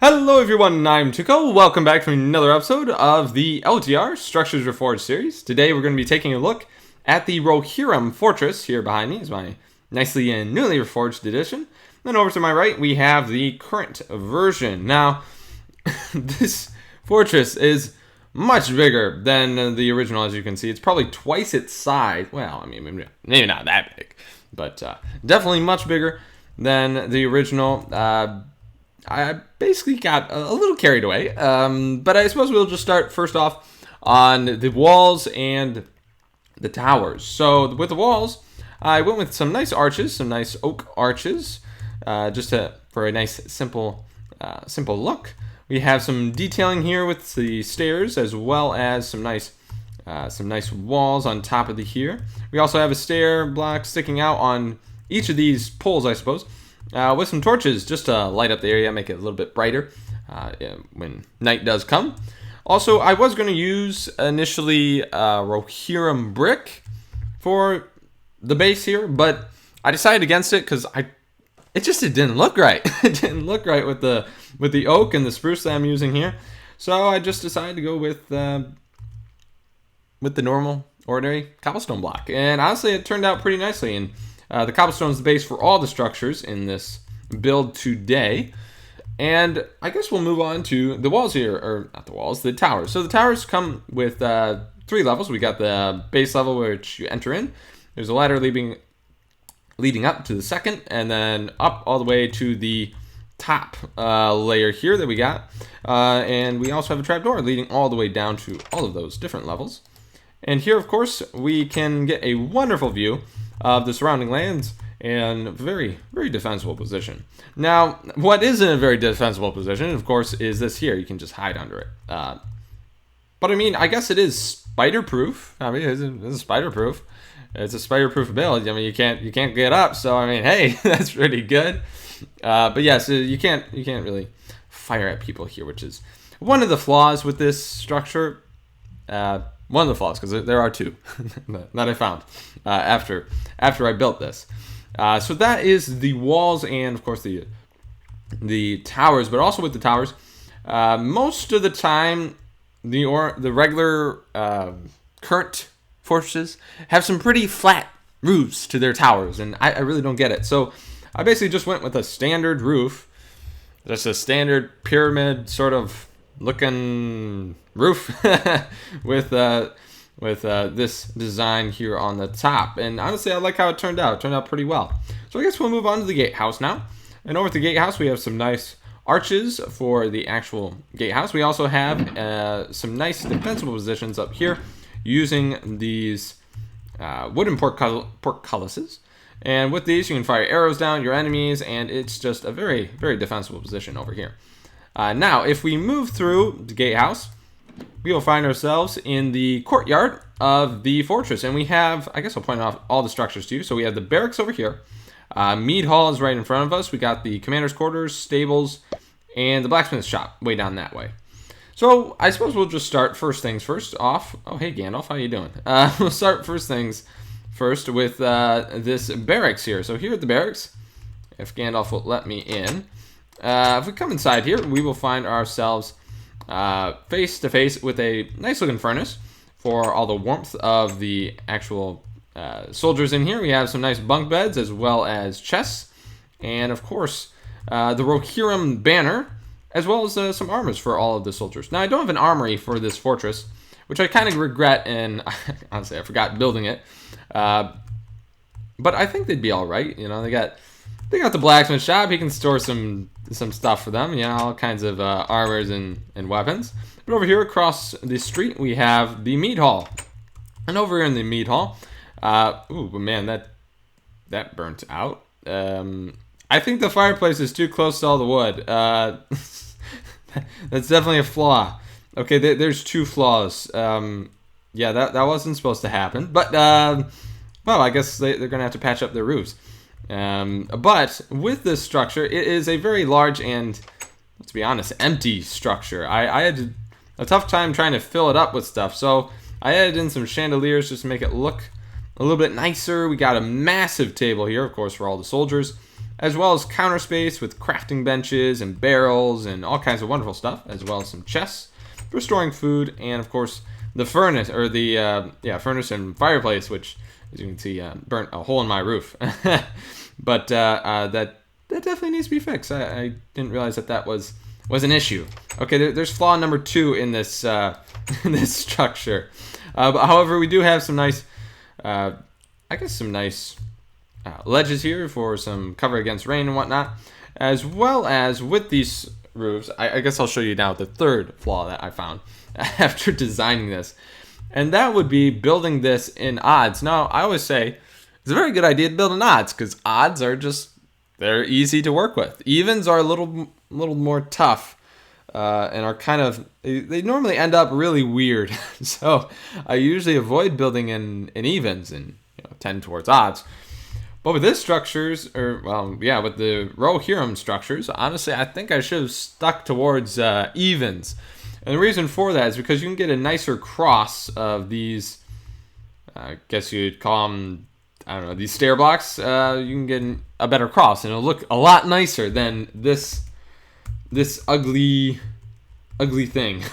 Hello everyone, I'm Tuco. Welcome back to another episode of the LTR Structures Reforged series. Today we're going to be taking a look at the Rohirrm Fortress. Here behind me is my nicely and newly reforged edition. Then over to my right we have the current version. Now, this fortress is much bigger than the original, as you can see. It's probably twice its size. Well, I mean, maybe not that big, but definitely much bigger than the original. I basically got a little carried away, but I suppose we'll just start first off on the walls and the towers. So with the walls, I went with some nice arches, some nice oak arches, for a nice simple look. We have some detailing here with the stairs, as well as some nice walls on top of here. We also have a stair block sticking out on each of these poles, I suppose. With some torches just to light up the area, make it a little bit brighter when night does come. Also, I was going to use initially Rohirrm brick for the base here, but I decided against it because it didn't look right. It didn't look right with the oak and the spruce that I'm using here. So I just decided to go with the normal, ordinary cobblestone block. And honestly, it turned out pretty nicely. And the cobblestone is the base for all the structures in this build today. And I guess we'll move on to the walls here, or not the walls, the towers. So the towers come with 3 levels. We got the base level, which you enter in. There's a ladder leading up to the second, and then up all the way to the top layer here that we got. And we also have a trapdoor leading all the way down to all of those different levels. And here, of course, we can get a wonderful view of the surrounding lands and very, very defensible position. Now, what isn't a very defensible position, of course, is this here. You can just hide under it. But I mean, I guess it is spider-proof. I mean, it's spider-proof. It's a spider-proof build. I mean, you can't get up. So I mean, hey, that's pretty good. But yes, you can't really fire at people here, which is one of the flaws with this structure. One of the flaws, because there are 2 that I found after I built this. So that is the walls and, of course, the towers. But also with the towers, most of the time, the regular current fortresses have some pretty flat roofs to their towers, and I really don't get it. So I basically just went with a standard roof, just a standard pyramid sort of looking roof with this design here on the top. And honestly, I like how it turned out. It turned out pretty well. So I guess we'll move on to the gatehouse now. And over at the gatehouse, we have some nice arches for the actual gatehouse. We also have some nice defensible positions up here using these wooden portcullises. And with these, you can fire arrows down your enemies, and it's just a very, very defensible position over here. Now, if we move through the gatehouse, we will find ourselves in the courtyard of the fortress. And we have, I guess I'll point out all the structures to you. So we have the barracks over here. Mead Hall is right in front of us. We got the commander's quarters, stables, and the blacksmith shop way down that way. So I suppose we'll just start first things first off. Oh, hey, Gandalf, how you doing? We'll start first things first with this barracks here. So here at the barracks, if Gandalf will let me in, if we come inside here, we will find ourselves face to face with a nice looking furnace for all the warmth of the actual soldiers in here. We have some nice bunk beds as well as chests, and of course the Rohirrm banner, as well as some armors for all of the soldiers. Now, I don't have an armory for this fortress, which I kind of regret, and honestly I forgot building it, but I think they'd be all right. You know, they got the blacksmith shop. He can store some stuff for them, you know, all kinds of armors and weapons. But over here across the street, we have the mead hall. And over here in the mead hall, ooh, man, that burnt out. I think the fireplace is too close to all the wood. That's definitely a flaw. Okay, there's 2 flaws. Yeah, that wasn't supposed to happen. But, well, I guess they're going to have to patch up their roofs. But with this structure, it is a very large and, let's be honest, empty structure. I had a tough time trying to fill it up with stuff, so I added in some chandeliers just to make it look a little bit nicer. We got a massive table here, of course, for all the soldiers. as well as counter space with crafting benches and barrels and all kinds of wonderful stuff, as well as some chests for storing food, and of course the furnace, or the furnace and fireplace, which, as you can see, burnt a hole in my roof. But that definitely needs to be fixed. I didn't realize that was an issue. Okay, there's flaw number 2 in this in this structure. But however, we do have some nice, some nice ledges here for some cover against rain and whatnot, as well as with these roofs. I guess I'll show you now the third flaw that I found after designing this, and that would be building this in odds. Now, I always say it's a very good idea to build in odds because odds are they're easy to work with. Evens are a little more tough. And are kind of, they normally end up really weird. So I usually avoid building in evens and tend towards odds. But with this structures, with the Rohirrm structures, honestly, I think I should have stuck towards evens. And the reason for that is because you can get a nicer cross of these, I guess you'd call them, I don't know, these stair blocks. You can get a better cross, and it'll look a lot nicer than this ugly thing.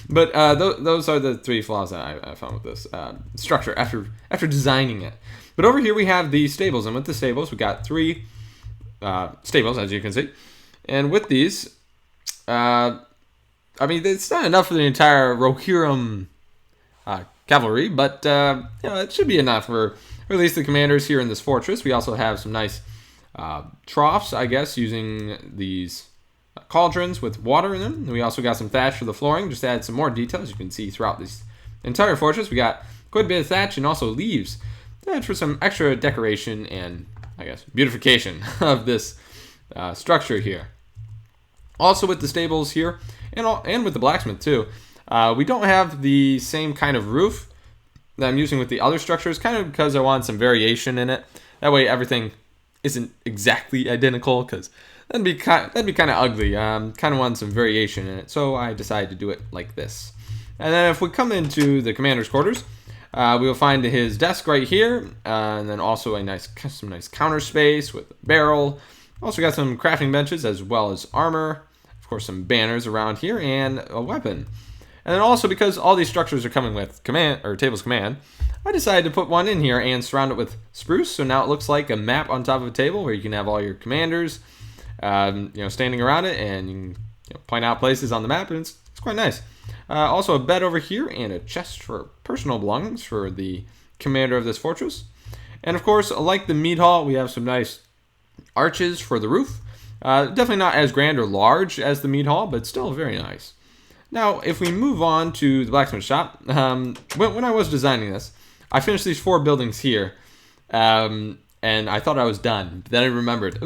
But those are the 3 flaws that I found with this structure after designing it. But over here we have the stables, and with the stables we got 3 stables, as you can see. And with these, it's not enough for the entire Rohirrm cavalry, but it should be enough for at least the commanders here in this fortress. We also have some nice troughs, I guess, using these cauldrons with water in them. And we also got some thatch for the flooring, just to add some more details. You can see throughout this entire fortress, we got quite a bit of thatch and also leaves for some extra decoration and, I guess, beautification of this structure here. Also with the stables here, and with the blacksmith too, we don't have the same kind of roof that I'm using with the other structures, kind of because I want some variation in it. That way everything isn't exactly identical, because that'd be kind of ugly. Kind of want some variation in it, so I decided to do it like this. And then if we come into the commander's quarters, we will find his desk right here, and then also some nice counter space with a barrel. Also got some crafting benches as well as armor, of course some banners around here, and a weapon. And then also, because all these structures are coming with tables command, I decided to put one in here and surround it with spruce. So now it looks like a map on top of a table where you can have all your commanders, standing around it, and you can point out places on the map, and it's quite nice. Also a bed over here and a chest for personal belongings for the commander of this fortress. And of course, like the mead hall, we have some nice arches for the roof. Definitely not as grand or large as the mead hall, but still very nice. Now, if we move on to the blacksmith shop, when I was designing this, I finished these 4 buildings here, and I thought I was done. Then I remembered,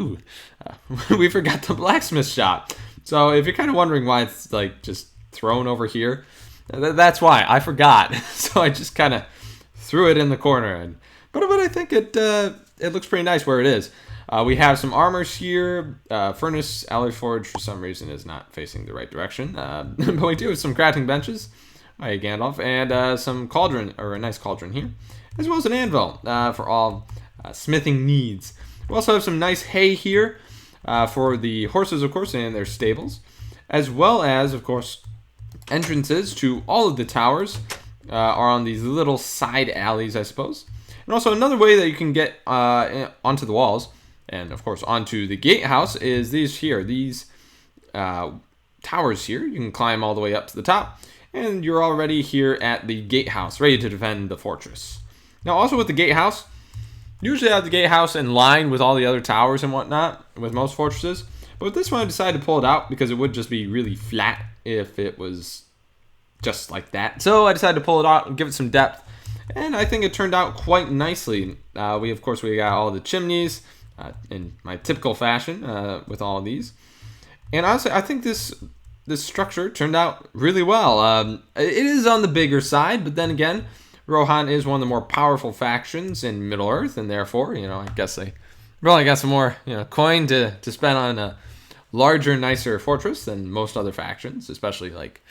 we forgot the blacksmith shop. So if you're kind of wondering why it's just thrown over here, that's why. I forgot. So I just kind of threw it in the corner. But I think it looks pretty nice where it is. We have some armors here. Furnace alloy forge for some reason is not facing the right direction. But we do have some crafting benches by Gandalf, and some cauldron, or a nice cauldron here, as well as an anvil for all smithing needs. We also have some nice hay here for the horses, of course, and their stables, as well as, of course, entrances to all of the towers are on these little side alleys, I suppose. And also another way that you can get onto the walls, and of course onto the gatehouse, is these towers here. You can climb all the way up to the top, and you're already here at the gatehouse, ready to defend the fortress. Now, also with the gatehouse, usually I have the gatehouse in line with all the other towers and whatnot with most fortresses, but with this one I decided to pull it out because it would just be really flat if it was just like that. So I decided to pull it out and give it some depth, and I think it turned out quite nicely. We got all the chimneys in my typical fashion with all of these, and honestly, I think this structure turned out really well. It is on the bigger side, but then again, Rohan is one of the more powerful factions in Middle Earth, and therefore, I guess they probably got some more, coin to spend on a larger, nicer fortress than most other factions, especially like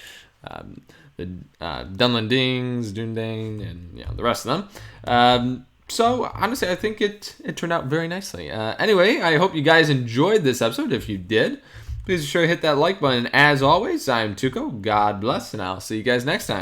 the Dunlandings, Dundane, and the rest of them. So honestly, I think it turned out very nicely. Anyway, I hope you guys enjoyed this episode. If you did, please be sure to hit that like button. As always, I'm Tuco. God bless, and I'll see you guys next time.